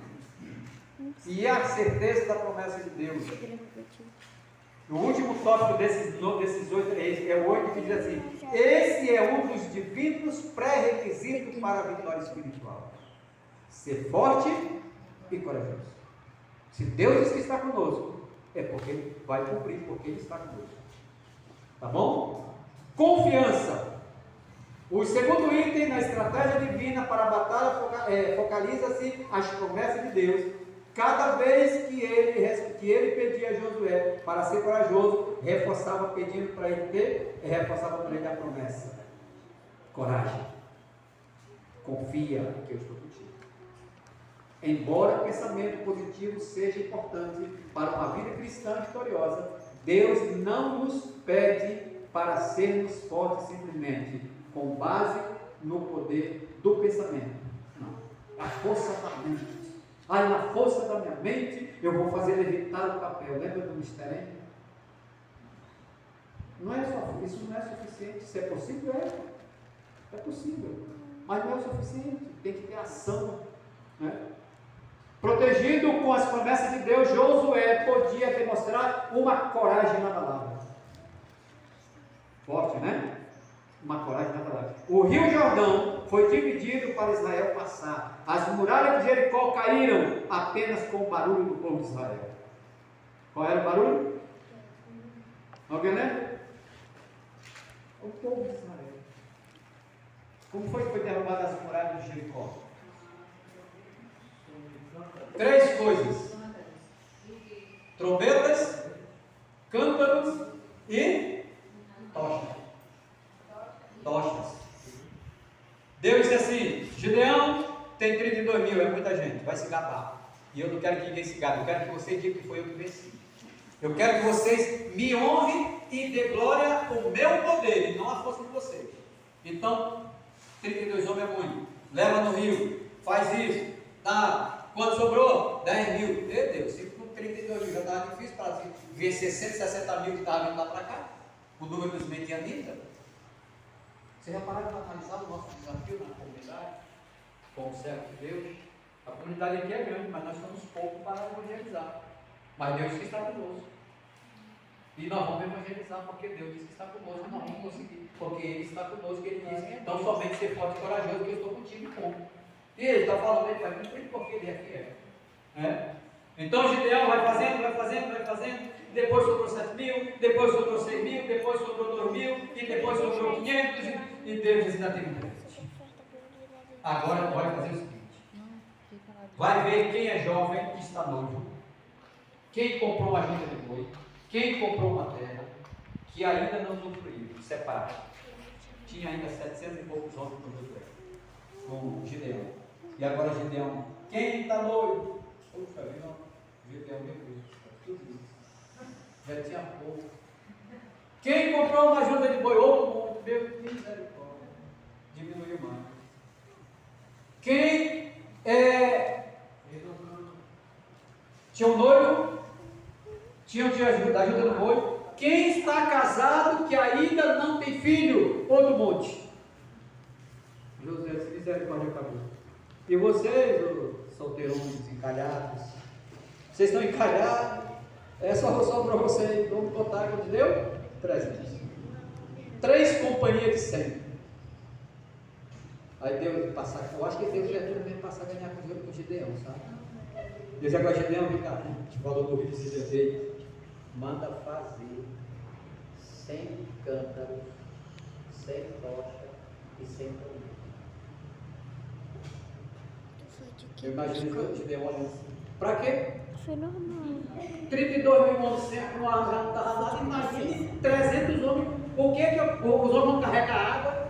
E a certeza da promessa de Deus. O último tópico desses 8 é o 8 que diz assim: esse é um dos divinos pré-requisitos para a vitória espiritual. Ser forte e corajoso. Se Deus diz que está conosco, é porque Ele vai cumprir, porque Ele está conosco. Tá bom? Confiança. O segundo item na estratégia divina para a batalha focaliza-se as promessas de Deus. Cada vez que ele pedia a Josué para ser corajoso, reforçava pedindo para ele ter, reforçava para ele a promessa. Coragem. Confia que eu estou contigo. Embora o pensamento positivo seja importante para uma vida cristã vitoriosa, Deus não nos pede para sermos fortes simplesmente com base no poder do pensamento. Não. A força da mente. Na força da minha mente, eu vou fazer levitar o papel. Lembra do mistério? Isso não é suficiente. Se é possível, é possível. Mas não é o suficiente. Tem que ter ação. Né? Protegido com as promessas de Deus, Josué podia demonstrar uma coragem inabalável. Forte, né? Uma coragem inabalável. O Rio Jordão foi dividido para Israel passar. As muralhas de Jericó caíram apenas com o barulho do povo de Israel. Qual era o barulho? Alguém lembra? O povo de Israel. Como foi que foi derrubada as muralhas de Jericó? 3 coisas: trombetas, cântaros e tochas. Deus disse assim: Gideão tem 32 mil, é muita gente, vai se gabar. E eu não quero que ninguém se gabe, eu quero que você diga que foi eu que venci. Eu quero que vocês me honrem e dê glória ao meu poder, e não a força de vocês. Então, 32 homens é muito. Leva no rio, faz isso, Quando sobrou? 10 mil. Meu Deus, se com 32 mil já estava difícil para vencer 160 mil que estavam vindo lá para cá. O número dos medianitas. Vocês repararam para analisar o nosso desafio na comunidade? Com o servo de Deus? A comunidade aqui é grande, mas nós somos poucos para evangelizar. Mas Deus que está conosco. E nós vamos evangelizar porque Deus disse que está conosco. Nós vamos conseguir. Porque Ele está conosco. Ele diz: então somente ser forte e corajoso, que eu estou contigo e como. E Ele está falando, Ele vai cumprir porque Ele é fiel. Então Gideão vai fazendo. Depois sobrou 7 mil, depois sobrou 6 mil, depois sobrou 2 mil, e depois sobrou 500. E Deus ainda tem um presente. Agora vai fazer o seguinte: vai ver quem é jovem que está noivo, quem comprou uma junta de boi, quem comprou uma terra, que ainda não usufruiu, separa. Tinha ainda 700 e poucos homens com Gideão. E agora Gideão, quem está noivo? Puxa vida, Gideão, meu Deus, tudo isso. Já tinha pouco. Quem comprou uma junta de boi? Outro, meu misericórdia, diminuiu mais. Quem tinha um noivo, tinha ajuda do boi. Quem está casado que ainda não tem filho? Outro monte. José, se misericórdia acabou. E vocês, solteirões encalhados, vocês estão encalhados? Só para vocês, vamos botar quanto deu? 300. 3 companhias de 100. Aí Deus passar, eu acho que Deus já deu mesmo passar a ganhar com o Gideão, sabe? Deus agora, Gideão, vem cá, te falou do vídeo de defeito. Manda fazer 100 cântaros, 100 tochas e 100 palmeiras. Eu imagino que Gideão olhando assim. Para quê? Foi normal. 32 mil homens sempre no ar já não estava nada. Imagine 300 homens. Por que os homens vão carregar água?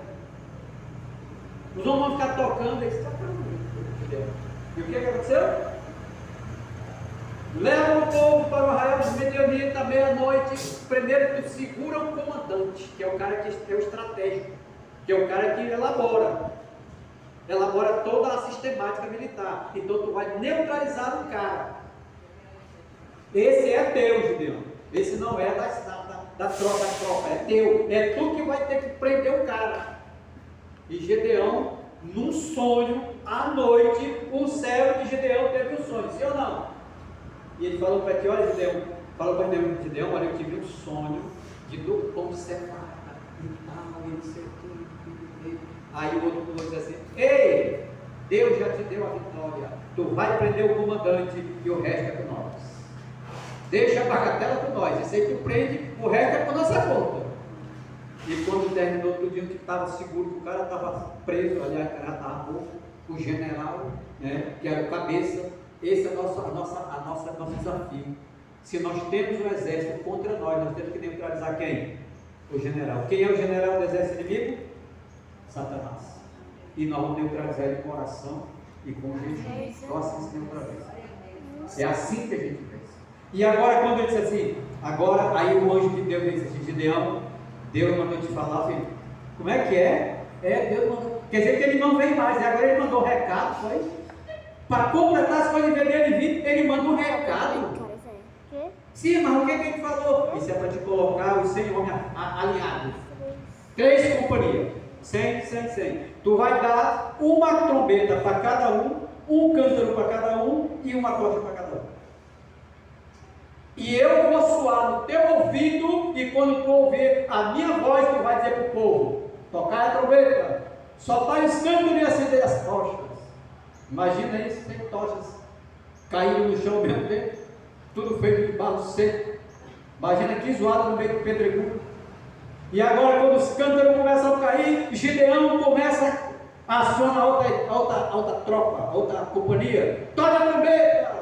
Os homens vão ficar tocando. Eles estão tocando. E o que aconteceu? Leva o povo para o arraial dos medianitas à meia-noite. Primeiro tu segura o comandante, que é o cara que é o estratégico, que é o cara que elabora toda a sistemática militar. Então tu vai neutralizar o cara. Esse é teu, Gideão. Esse não é da tropa, é teu. É tu que vai ter que prender o cara. E Gideão, num sonho, à noite, o servo de Gideão teve um sonho, sim ou não? E ele falou para ti: olha, Gideão, Gideão, olha, eu tive um sonho de do pão separado e tal, e não sei o que. Aí o outro falou assim: ei, Deus já te deu a vitória, tu vai prender o comandante e o resto é com nós. Deixa a bagatela com nós, esse aí tu prende, o resto é com nossa conta. E quando terminou tudo, que estava seguro, que o cara estava preso, aliás, o cara estava morto, o general, né, que era o cabeça. Esse é o nosso desafio. Se nós temos um exército contra nós temos que neutralizar quem? O general. Quem é o general do exército inimigo? Satanás. E nós vamos neutralizar ele com oração e com jejum. Nós assim se neutraliza. É assim que a gente pensa. E agora, quando ele disse assim, agora, aí o anjo de Deus disse assim: Gideão, Deus mandou te falar, filho. Como é que é? Deus mandou. Quer dizer que ele não vem mais, agora ele mandou um recado, foi? Para completar as coisas dele vir, ele manda um recado. Sim, mas o que ele falou? Isso é para te colocar os 100 homens aliados. 3 companhias. 100. Tu vai dar uma trombeta para cada um cântaro para cada um e uma tocha para cada um. E eu vou soar no teu ouvido, e quando tu ouvir a minha voz, tu vai dizer para o povo: tocar a trombeta, soltar os cântaros e acender as tochas. Imagina isso, 100 tochas caíram no chão ao mesmo tempo, tudo feito de barro seco. Imagina que zoado no meio do pedregulho. E agora, quando os cântaros começam a cair, Gideão começa a acionar outra tropa, outra companhia. Toca a trombeta!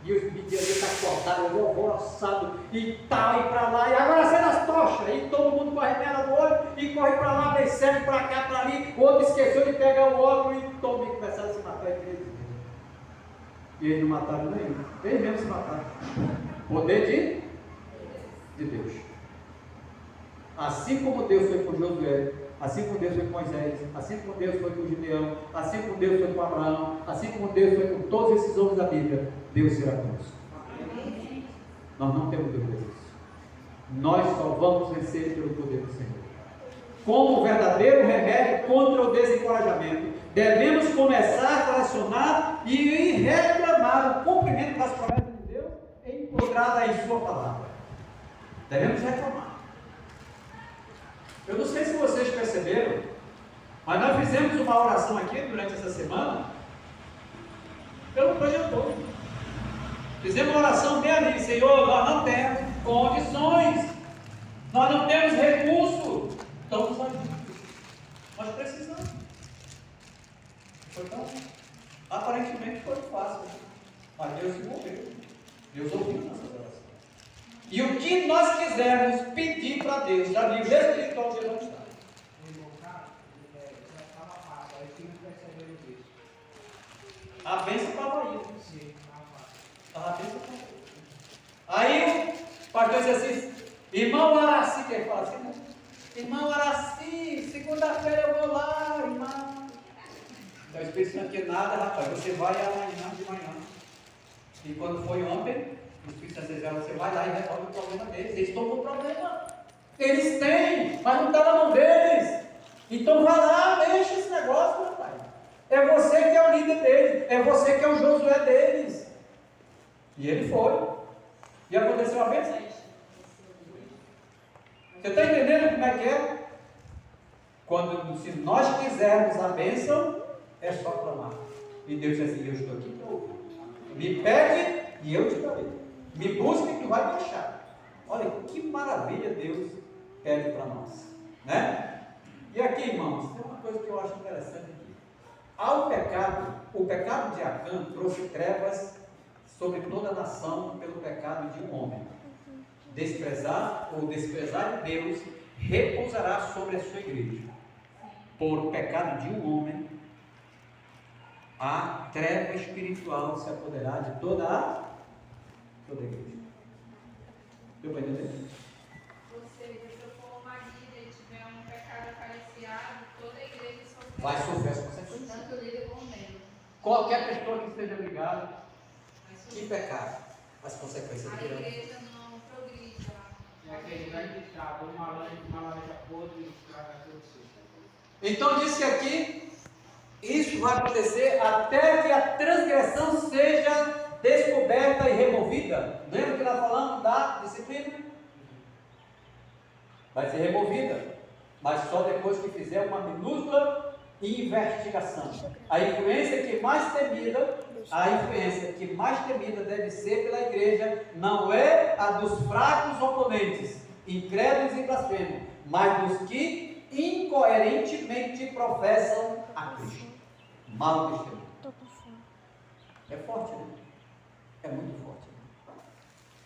E os midianitas acordaram, alvoroçados, e tal, e para lá, e agora acende as tochas, e todo mundo corre nela no olho, e corre para lá, descendo para cá, para ali, o outro esqueceu de pegar o óculos, e todo mundo começaram a se matar entre eles. E eles não mataram nenhum, eles mesmos se mataram. Poder de Deus. Assim como Deus foi com Josué, assim como Deus foi com Moisés, assim como Deus foi com Gideão, assim como Deus foi com Abraão, assim como Deus foi com todos esses homens da Bíblia, Deus será conosco. Nós não temos dúvida disso. Nós só vamos vencer pelo poder do Senhor. Como verdadeiro remédio contra o desencorajamento, devemos começar a relacionar e reclamar o cumprimento das promessas de Deus encontrada em sua palavra. Devemos reclamar. Eu não sei se vocês perceberam, mas nós fizemos uma oração aqui durante essa semana pelo projetor. Fizemos uma oração bem ali: Senhor, nós não temos condições, nós não temos recursos, estamos agindo, nós precisamos. Foi tão, aparentemente foi fácil, mas Deus se moveu, Deus ouviu nossas orações. E o que nós quisermos pedir para Deus, já livre espiritual de não está. A bênção estava aí. A bênção estava aí. Aí o pastor disse assim: irmão Araci, que ele fala assim, né? Irmão Araci, segunda-feira eu vou lá, irmão. Então o Espírito Santo que nada, rapaz, você vai amanhã de manhã. E quando foi ontem, o Espírito Santo disse: você vai lá e resolve o problema deles. Eles estão com problema. Eles têm, mas não está na mão deles. Então vai lá, mexa esse negócio, rapaz. É você que é o líder deles, é você que é o Josué deles. E ele foi. E aconteceu a vez? Você está entendendo como é que é? Quando, se nós quisermos a bênção, é só clamar. E Deus diz assim: eu estou aqui para ouvir. Me pede e eu te darei. Me busque e tu vai me achar. Olha que maravilha Deus pede para nós, né? E aqui, irmãos, tem uma coisa que eu acho interessante aqui. Ao pecado, o pecado de Acã trouxe trevas sobre toda a nação pelo pecado de um homem. Desprezar de Deus repousará sobre a sua igreja. Por o pecado de um homem, a treva espiritual se apoderar de toda a igreja. Deu para entender? Ou seja, se eu for uma líder e tiver um pecado acariciado, toda a igreja sofre. Vai sofrer as consequências. Tanto o líder como o membro. Qualquer pessoa que esteja ligada, que pecado, as consequências A virão. igreja não progride lá. É aquele grande ditado: uma laranja podre estraga todo o seu. Então diz que aqui isso vai acontecer até que a transgressão seja descoberta e removida. Lembra que nós falamos da disciplina? Vai ser removida, mas só depois que fizer uma minúscula investigação. A influência que mais temida deve ser pela igreja não é a dos fracos oponentes, incrédulos e blasfemos, mas dos que incoerentemente professam a Cristo. Mau testemunho. É forte, né? É muito forte.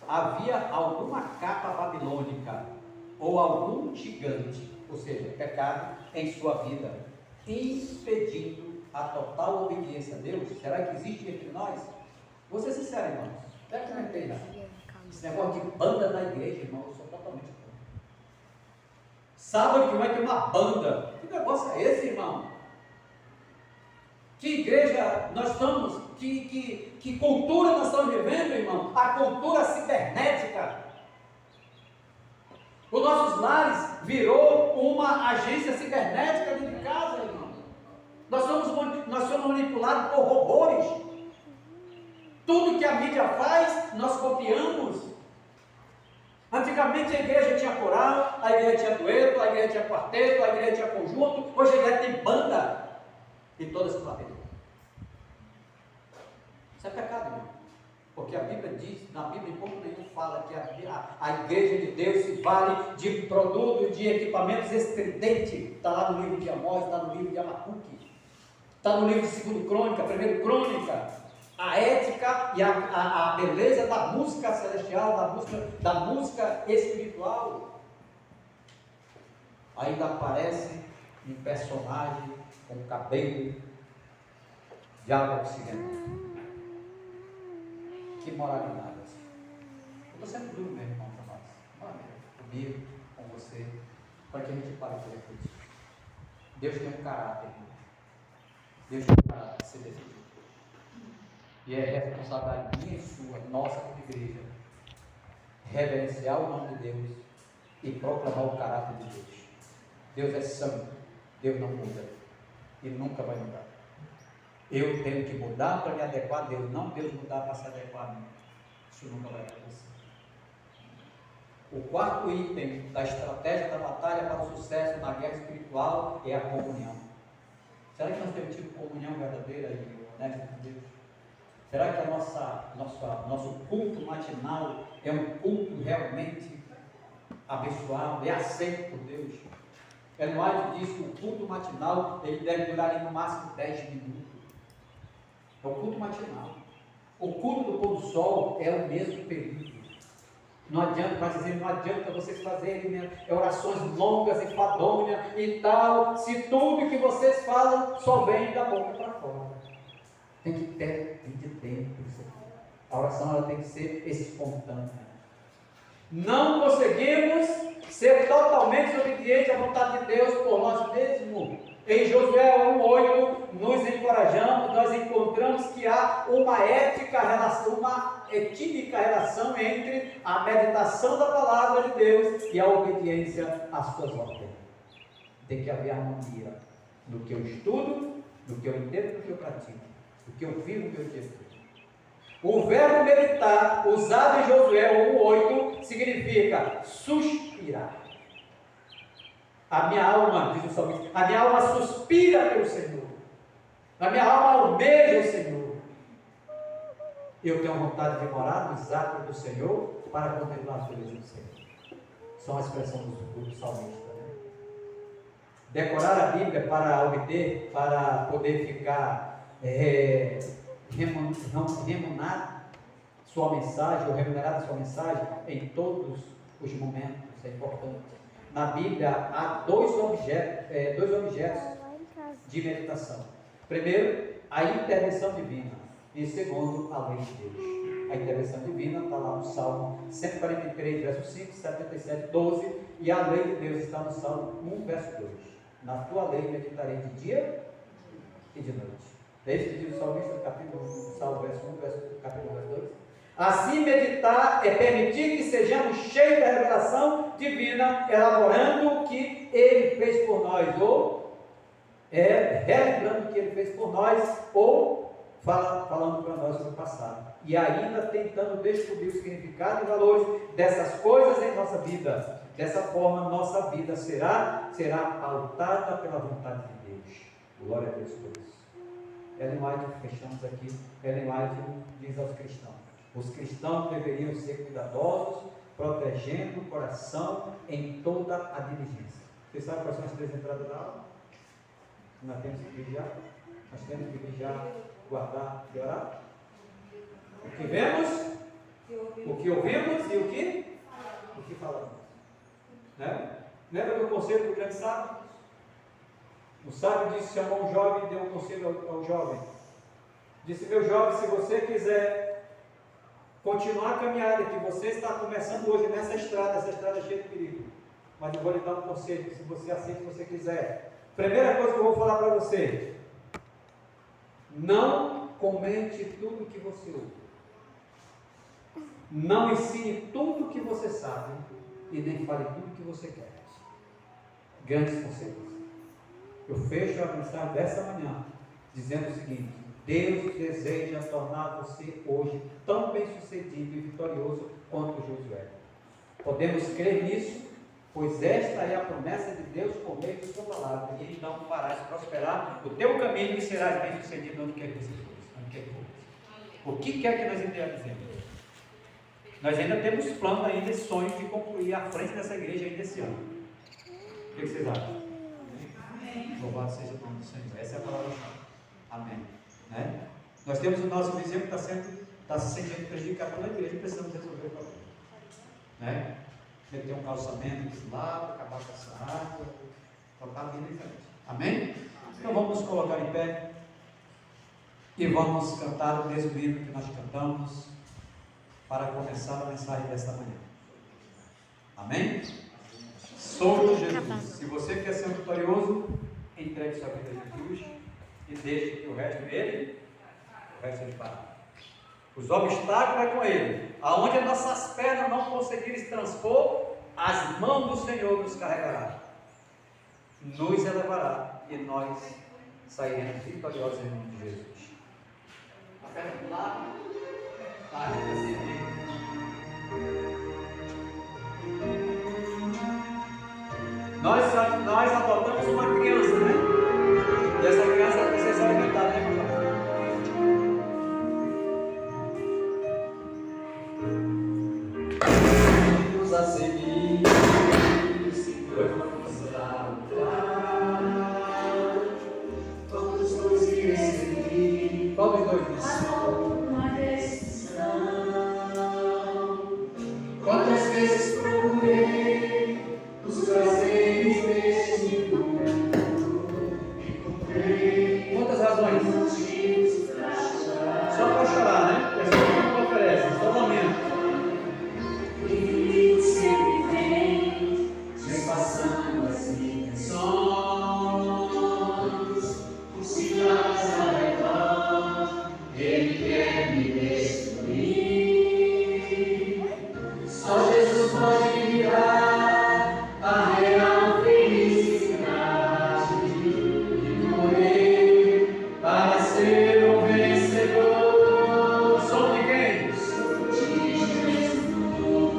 Havia alguma capa babilônica ou algum gigante, ou seja, pecado, em sua vida, impedindo a total obediência a Deus? Será que existe entre nós? Vou ser sincero, irmãos. Deve que não tem nada. Esse negócio de banda na igreja, irmão, eu sou totalmente contra. Sábado que vai ter uma banda. Que negócio é esse, irmão? Que igreja nós estamos? Que cultura nós estamos vivendo, irmão? A cultura cibernética. Os nossos lares virou uma agência cibernética dentro de casa, irmão. Nós somos manipulados por robôs. Tudo que a mídia faz, nós copiamos. Antigamente a igreja tinha coral, a igreja tinha dueto, a igreja tinha quarteto, a igreja tinha conjunto. Hoje a igreja tem banda. E todas se planejam. Isso é pecado, irmão. Porque a Bíblia diz, na Bíblia em ponto nenhum fala que a igreja de Deus se vale de produtos, de equipamentos estridentes. Está lá no livro de Amós, está no livro de Abacuque, está no livro de 2 Crônica, 1 Crônica. A ética e a beleza da música celestial, da música espiritual. Ainda aparece um personagem com cabelo de água oxigenada. Que moralidade. Eu estou sendo duro mesmo, irmão, para nós. Comigo, com você, para que a gente pare por refletir. Deus tem um caráter. Deus tem um caráter a ser defendido. E é responsabilidade minha e sua, nossa como igreja, reverenciar o nome de Deus e proclamar o caráter de Deus. Deus é santo, Deus não muda e nunca vai mudar. Eu tenho que mudar para me adequar a Deus, não Deus mudar para se adequar a mim. Isso nunca vai acontecer. O quarto item da estratégia da batalha para o sucesso na guerra espiritual é a comunhão. Será que nós temos tido comunhão verdadeira e honesta com Deus? Será que nosso culto matinal é um culto realmente abençoado, é aceito por Deus? Ellen White diz que o culto matinal ele deve durar no máximo 10 minutos. É o culto matinal. O culto do pôr do sol é o mesmo período. Não adianta, mas dizer, não adianta vocês fazerem orações longas e fadonhas e tal, se tudo que vocês falam só vem da boca para fora. Tem que ter tempo. A oração ela tem que ser espontânea. Não conseguimos ser totalmente obedientes à vontade de Deus por nós mesmos. Em Josué 1:8 nos encorajamos, nós encontramos que há uma etípica relação entre a meditação da palavra de Deus e a obediência às suas ordens. Tem que haver harmonia no que eu estudo, no que eu entendo, no que eu pratico, no que eu vivo, no que eu executo. O verbo meditar, usado em Josué 1:8, significa suspirar. A minha alma, diz o salmista, a minha alma suspira pelo Senhor. A minha alma almeja o Senhor. Eu tenho vontade de morar nos átrios do Senhor para contemplar a beleza do Senhor. São a expressão do salmista. Né? Decorar a Bíblia para obter, para poder ficar remunerar sua mensagem, ou remunerar sua mensagem em todos os momentos, é importante. Na Bíblia há dois objetos de meditação. Primeiro, a intervenção divina. E segundo, a lei de Deus. A intervenção divina está lá no Salmo 143, verso 5, 77, 12. E a lei de Deus está no Salmo 1, verso 2. Na tua lei meditarei de dia e de noite. É isso que diz o salmista no capítulo, Salmo verso 1, capítulo verso 2. Assim, meditar é permitir que sejamos cheios da revelação divina, elaborando o que Ele fez por nós, ou relembrando o que Ele fez por nós, ou falando para nós sobre o passado. E ainda tentando descobrir o significado e valores dessas coisas em nossa vida. Dessa forma, nossa vida será pautada pela vontade de Deus. Glória a Deus por isso. Ellen White, fechamos aqui. Ellen White diz aos cristãos: os cristãos deveriam ser cuidadosos, protegendo o coração em toda a diligência. Vocês sabem quais são as 3 entradas da aula? Nós temos que vigiar. Nós temos que vigiar, guardar e orar. O que vemos, o que ouvimos e o que falamos. Né? Lembra do conselho do grande sábio? O sábio disse, chamou um jovem e deu um conselho ao jovem. Disse: meu jovem, se você quiser continuar a caminhada que você está começando hoje nessa estrada, essa estrada cheia de perigo, mas eu vou lhe dar um conselho, se você aceita, se você quiser. Primeira coisa que eu vou falar para você: não comente tudo que você ouve. Não ensine tudo que você sabe e nem fale tudo que você quer. Grandes conselhos. Eu fecho a mensagem dessa manhã dizendo o seguinte: Deus deseja tornar você hoje tão bem sucedido e vitorioso quanto Josué. Podemos crer nisso, pois esta é a promessa de Deus por meio de sua palavra. E então farás prosperar o teu caminho e serás bem sucedido onde quer que você for. O que quer que nós idealizemos? Nós ainda temos plano ainda, sonhos de concluir a frente dessa igreja ainda esse ano. O que vocês acham? Amém. Louvado seja o nome do Senhor. Essa é a palavra-chave. Amém. Né? Nós temos o nosso vizinho que está se sentindo prejudicado pela igreja e precisamos resolver o problema. Né? Meter um calçamento desse lado, acabar com essa água, colocar a vida em frente. Amém? Então vamos nos colocar em pé e vamos cantar o mesmo livro que nós cantamos para começar a mensagem desta manhã. Amém? Sou Jesus. Se você quer ser vitorioso, entregue sua vida a Jesus e deixe que o resto dele fará. Os obstáculos é com ele. Aonde as nossas pernas não conseguirem se transpor, as mãos do Senhor nos carregará, nos elevará e nós sairemos vitoriosos em nome de Jesus. A perna do lado, para seguir. Nós adotamos uma criança, né? E essa criança precisa se alimentar, né, irmão? Nos a seguir, vamos lá. Vamos conseguir seguir. Qual dos dois disse? Uma decisão. Quantas vezes procurei os prazeres deste mundo? Quantas razões? Só para chorar, né? É só o que oferece, só lamento. E sempre vem despassando as intenções, possíveis ao redor, ele quer me destruir. Só Jesus pode me dar a real felicidade e morrer para ser um vencedor. Som de quem?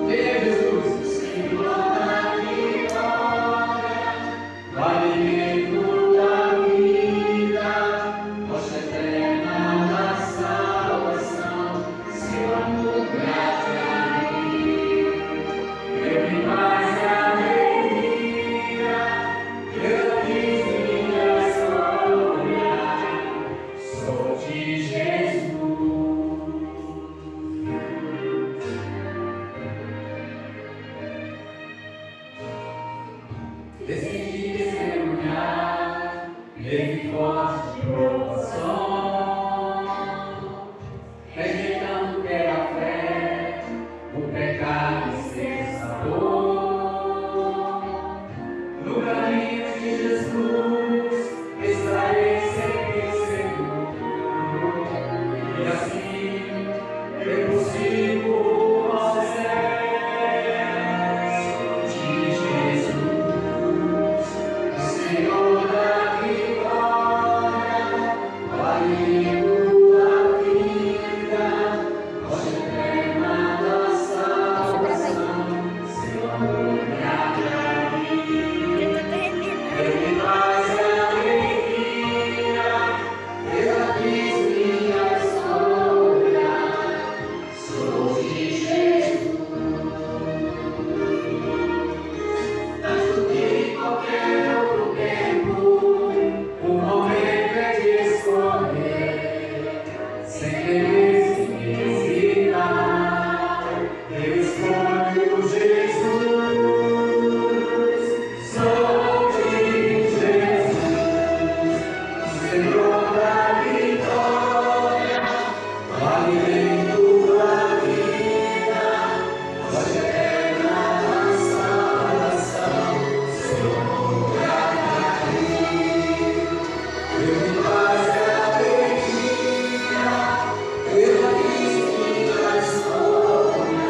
Quem é Jesus? Senhor da vitória, o alimento da vida, rocha eterna da salvação, seu amor me atrai. Eu me faz alegria, eu fiz minha história, sou de Jesus. Decidi testemunhar, bem forte provação, rejeitando que era fé, o pecado e sem sabor. No caminho de Jesus, estarei sempre seguro, e assim eu consigo aos céus de Jesus. Senhor da vitória, o alimento da vida, rocha eterna da salvação, seu amor me atrai. Ele me traz alegria, eu já fiz minha história, sou de Jesus. Tanto que qualquer outro tempo, o momento é de escolher, sem querer se me hesitar. Eu escolho Jesus, sou de Jesus, Senhor da vitória, o alimento da vida, rocha eterna da salvação, seu amor me atrai. Eu me faz alegria, eu já fiz minha história,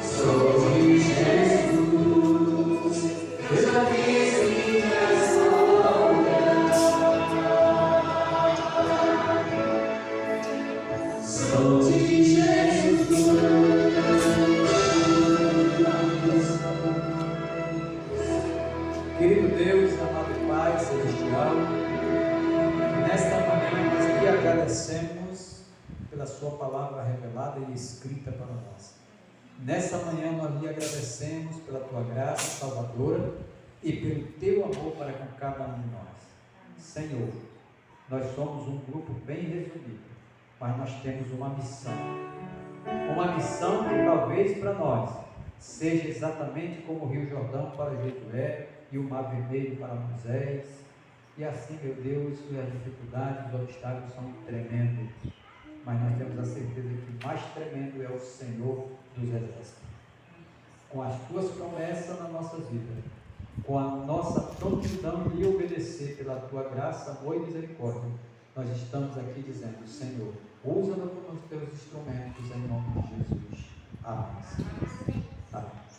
sou de Jesus, eu já fiz minha história, sou de Jesus. Querido Deus, amado Pai Celestial, nesta manhã nós lhe agradecemos pela Sua palavra revelada e escrita para nós. Nessa manhã nós lhe agradecemos pela Tua graça salvadora e pelo Teu amor para com cada um de nós. Senhor, nós somos um grupo bem resumido, mas nós temos uma missão que talvez para nós seja exatamente como o Rio Jordão para Josué e o Mar Vermelho para Moisés, e assim, meu Deus, as dificuldades, os obstáculos são tremendos, mas nós temos a certeza que o mais tremendo é o Senhor dos Exércitos. Com as Tuas promessas na nossa vida, com a nossa prontidão de obedecer pela tua graça, amor e misericórdia, nós estamos aqui dizendo: Senhor, usa-nos como os teus instrumentos em nome de Jesus. Amém. Amém.